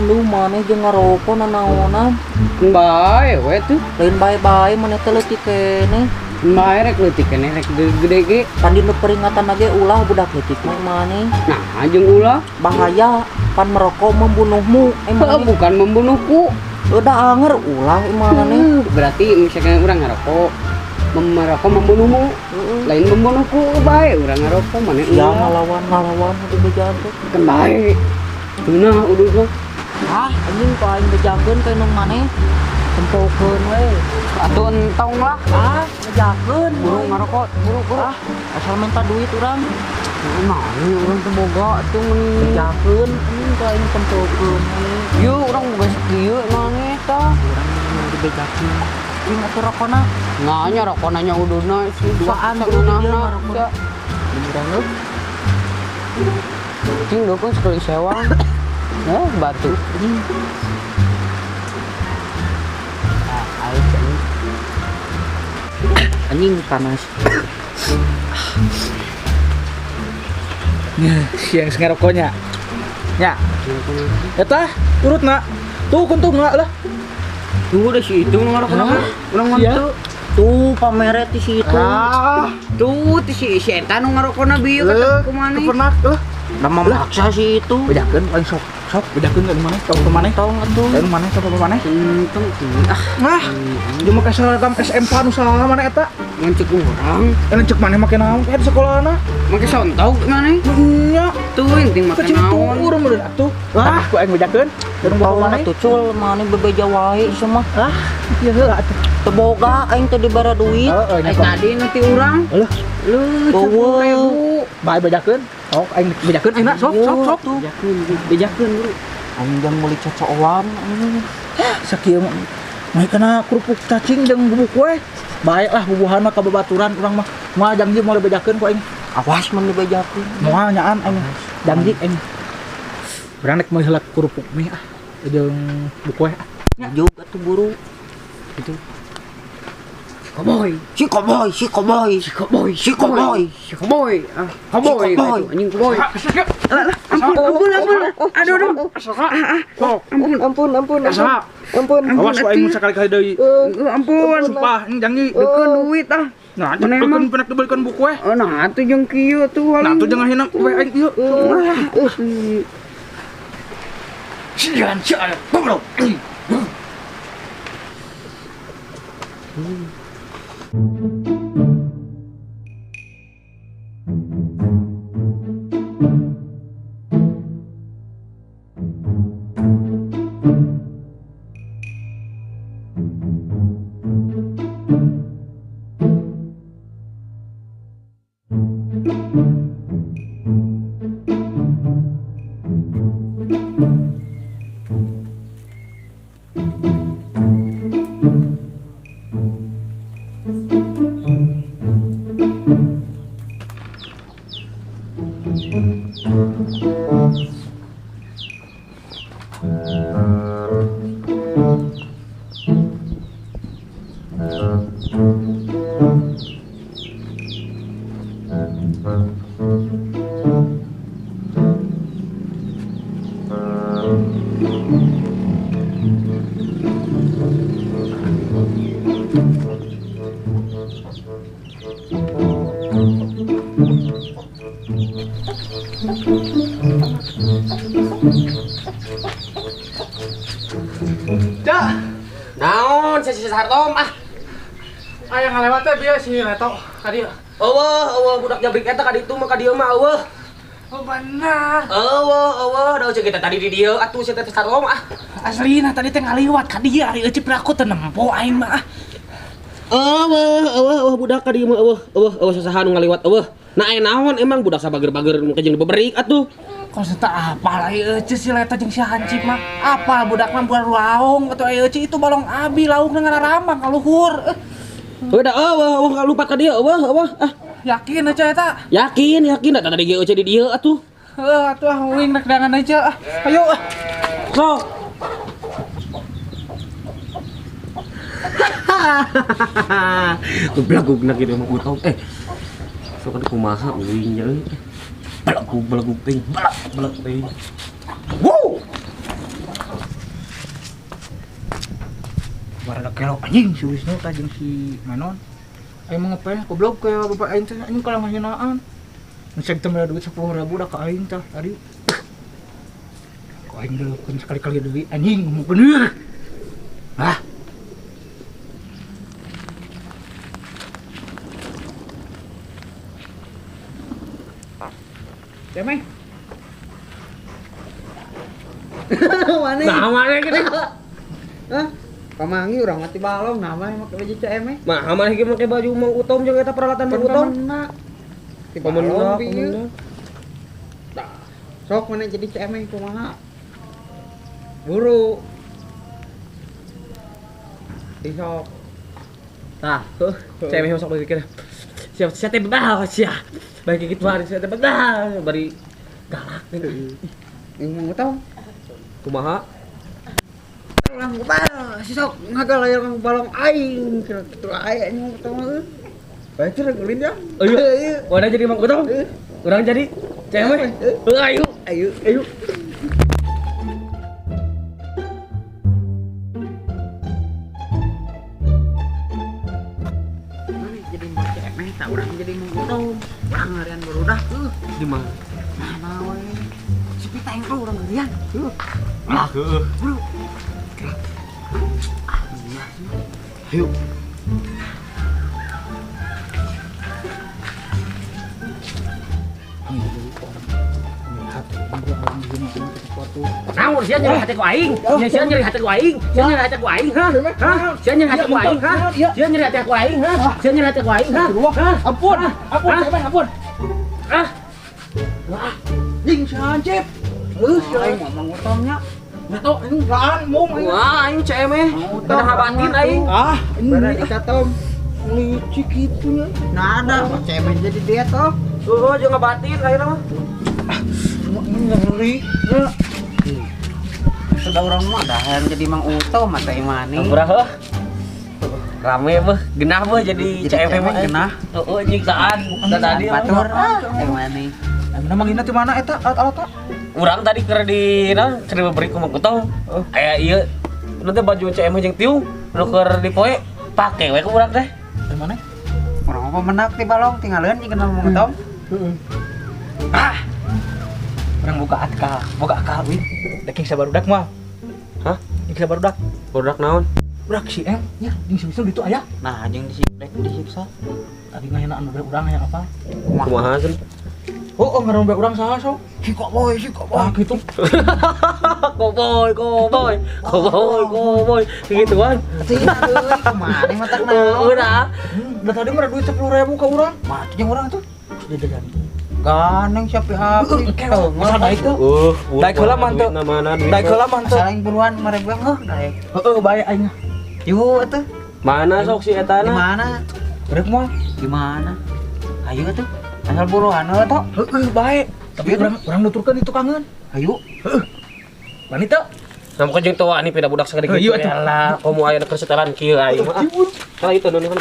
Lu mana jeung ngaroko nanaonan? Bae we tuh. Lain bae-bae maneh teh leutik keneh. Bae rek leutik keneh rek gede ge. Pan dina peringatan lage ulah budak leutik mah maneh. Nah, jeung ulah Bahaya pan merokok membunuhmu. bukan membunuhku. Udah anger ulah maneh. Berarti misalkan urang ngarokok merokok membunuhmu. Lain membunuhku bae urang ngarokok maneh. Ya ngalawan udah bejalan teh. Kan bae. Nah, udah Anjing kok aing bejakeun ka nang maneh. Tempokeun we. atuh entong lah. Bejakeun Buru ngarokok, buru. Asal minta duit urang. Nah, urang teu boga atuh mun Bejakeun anjing ka aing tempokeun we. ieu urang boga sakieu maneh tah. Urang mau dibejakeun. Cing atuh rokona. Nganya rokona nya uduna sih. Duaan Sageunahna. Beneran lu. Cing dukung sekali sewa. Batu. Anjing panas. Siang ngarokoknya. Ya. Eta urut nak. Tuh kuntung nak lah. Tunggu deh si itu ngarokona. Urang mah Iya. teu. Tuh pameret di situ. Tuh si eta nu ngarokona bieu kata kumaha. Pernah Nama maksa sih itu. bejakeun paling sok bejakeun ka mana? Tong ke mana? Tong atuh. Dari mana ke mana? Untung Nah, cuma ka seragam SMP nu saha mana eta? ngancek urang. Cek mana make naon di sekolahna? Make sontog mana? Nya, Tuh inting make kecil tuh naon. urang meureun atuh. Lah, ku aing bejakeun. Urang bawa Tong mana? atuh cul mana bebeja wae semua. Ieu heula atuh. Teu boga aing teh dibara duit. Heeh, nya Tadi nanti urang. Alah, Lu Bawa. 10.000. bae bejakeun. Sok aing bejakeun aing sok. Tuh. Bejakeun bro. Aing jang meuli cocolan anjing. Sakieu mah kana kerupuk cacing jeung bubuk we. Baiklah bubuhan mah kababaturan urang mah. Moal janji moal bejakeun ku aing. Awas mun dibejakeun. Moal nyaan aing. Janji aing. Urang rek meuli heula kerupuk mie jeung bubuk we. Juk atuh buru. Itu. Cowboy. Si cowboy. Cowboy. Cowboy. Cowboy. Cowboy. Cowboy. Anjing cowboy. Ampun. Aduh. Ampun. Asa. Awas ku aing sakali-kali deui. Ampun. Sumpah janji. Deukeun duit ah. Nah, Mana deukeun emang? penak dibelikan buku we. Nah, atuh jeung kieu tuh. Nah, tuh jangan hina we aing ieu. Sian goblok. Dah, Naon si Sartom ah. aya ngalewat teh bieu si Leto ka dieu. Eueuh budak jabrik eta ka ditu mah ka dieu mah eueuh. Oh benar. Eueuh da ceuk kita tadi di dieu atuh si teh Sartom ah. Aslina tadi teh ngaliwat ka dieu ari ecep aku teh nempo aing mah. Eueuh budak ka dieu mah eueuh sasaha nu ngaliwat eueuh. Nah naon emang budak sabager-bager ke jeung beberik atuh. Kok seta apa lah ece si Leta jeung si Hancip mah. Apa budak mah buat laung atau ece itu balong abi laung dengan rambang ka luhur. Udah eueuh lupa ka dieu eueuh ah. Yakin aja eta? Yakin da tadi ge di dieu atuh. Atuh wing rek dangan aja. Ayo. Sok. Geblagugna gitu emang utong. So kan kumaha uing nya euy. Belagug teuing, belag teuing. Wow. Barada kelok anjing si Wisnu tah jeung si Manon. Aing mah ngepel goblok kayak bapak aing teh anjing kalah ngahinaan. Ngecek teh duit 10.000 dah ka aing tah tadi. Kok aing deukeun sekali-kali deui anjing ngomong bener. Ah. Cemeng. Mana? Nah, mana gini? Hah? Pamangi urang mati balong nama make baju CM. Mah mana ge make baju Mang Utom jeung eta peralatan Mang Utom? Ti Pamenna, balong pieu. Tah, sok mana jadi CM kumaha? Buru. Ti sok. Tah, cewek sok berpikir. Siap teh bedah sia. Baik gitu hari saya teh bedah bari galak nih. Yang Utong. Kumaha? Ulang bal, si sok ngagal layar kang balong aing kira kitu aya nya Utong mah. Bae teh ngulin ya. Ayo. Wadah jadi Mang Utom. Urang jadi cewek. Ayo. Ayo. Jadi mau cemeh tak urang jadi Mang Utom. Urang ngarian barudak Di mana? Mana we. Si Piteng tuh urang ngarian. Ah, heueuh. Bro. Ayo. Naon sia nyeri hati ku aing? Sia nyeri hati ku aing. Sia nyeri hati ku aing, ha? Sia nyeri hati ku aing, ha? Sia nyeri hati ku aing, ha? Sia nyeri hati ku aing, ha? Ampun, Cemeng ampun. Ah. Ding si Hancip. Aing Mang Utomnya. Nyato anjing laan mung aing. Wah, aing cemeh. Kada habatin aing. Bara ikatom. Licik gitu ya. Nah ada, kok cemeh jadi dia toh. Heueuh, jeung ngabatin ayeuna mah. Ini ngeri. Sudah orang mah dah yang jadi Mang Utom mata imani. Murah heuh. Rame beuh, genah beuh jadi cewek mah genah. Heueuh nyiksaan da tadi Batur imani. Emang ini di mana eta alat-alatna? urang tadi keur di naon keur diberi ku Mang Utom. Aya ieu nu teh baju CM jeung tiung nu keur dipoe pake we ku urang teh. Di mana? Orang apa menak ti balong tinggalin jeung kenal Mang Utom. Ah. Orang boga akal wih. Dek sabarudak mah. Hah? Dek sabarudak. Budak naon? Budak si M nya jeung si Wisnu ditu aya. Nah, jeung disiksa. Tadi ngaheunaan urang yang apa? Kumaha sih? Oh, ngarombe urang saha so? Si Koboy. Ah, gitu. Koboy. Gituan. Tina euy, kumaha matak naon? Udah. Da tadi mah duit 10.000 ka urang. Mah jeung urang tuh. Jajan. Ganeng siapa hapi. Masa daik tuh? Daik heula manteu. Daik heula manteu. Saling buruan marebang daik. Heeh, bae aing. Yuk atuh. Mana sok si Di etana? mana? Rek mah. Di mana? Ayo atuh. Asal buruan atuh. Heeh, bae. Tapi urang nuturkeun itu kangen. Ayo. Bani teu? Namun kan jeung tua ini peda budak sakit Iya, gitu. Yalah, komo aya keur setelan kieu aing mah. Kalau itu nu kan.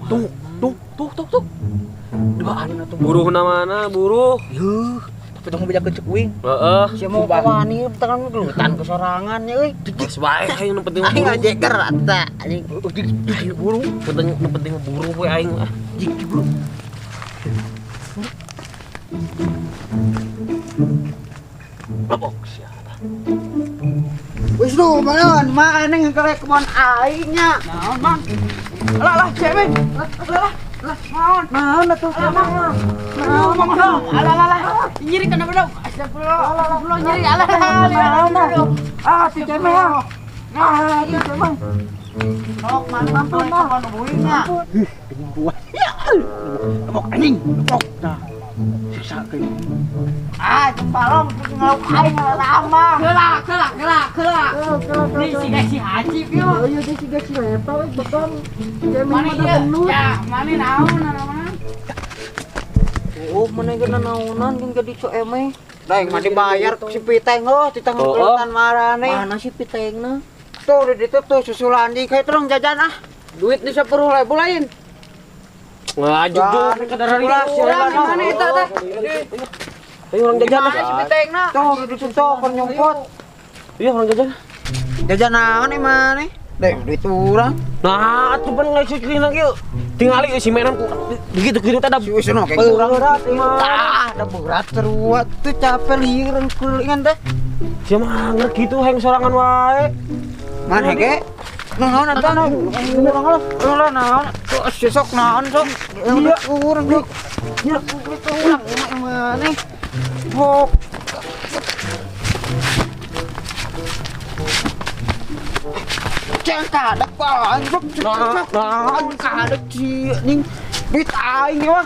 Tuh. Duaan atuh. Buruh na mana? Buruh. Yuh. Tapi tong bejakeun cek uing. Heeh. Sia mau kawani tekan gelutan ke sorangan ya euy. Geus bae aing nu penting Aing buruh. ajeger ata anjing. Ayo buru, penting buru we aing mah. Jiki bro. Labok sia. Wis lu manon, mana ngekelek kemon aingnya. Naon, Bang? Alah, cewek. Alah. Naon atuh? Naon. Alah. Nyeri kana bedog. Astagfirullah. Nyeri alah. Ah, si cewek ah. Nah, iya cewek. Sok mantap tuh mah nubuingnya. Labok anjing, labok. Nah. Siksa ke ini. Ah, jembalong ngeluk aing lama. Kelak. Ini si Hancip yuk. Iya dia siga si Eta we beton. Mana ieu? Ya, mana naon namanya? Oh, mana gana naunan kan jadi so emeh. Dah yang mah dibayar si Piteng oh, di tengah kelihatan marane. Mana si Pitengna? Tuh di situ tuh susulan di kayak terong jajan ah. Duit di 10.000 lain. Wah, jujur ke dari Orang mana itu teh? Ayo orang jajan lah. Si Pitengna. Tuh di situ kon nyumput. Iya orang jajan. Jajan naon ieu maneh? Deh, duit urang. Nah, atuh pan ngasih lagi yuk. Tingali si mainan begitu gitu ada Si Wisnu kayak kurang berat mah. Ada berat teruat tuh capek lieureun kulingan teh. Sia mah gitu hayang sorangan wae. Mana ge? Naon atuh naon? Ulah naon? Sesok naon sok? Iya urang deuk. Ya urang maneh. Hop. Jangan kadak banget. Nah, kadak sih ning duit aing mah.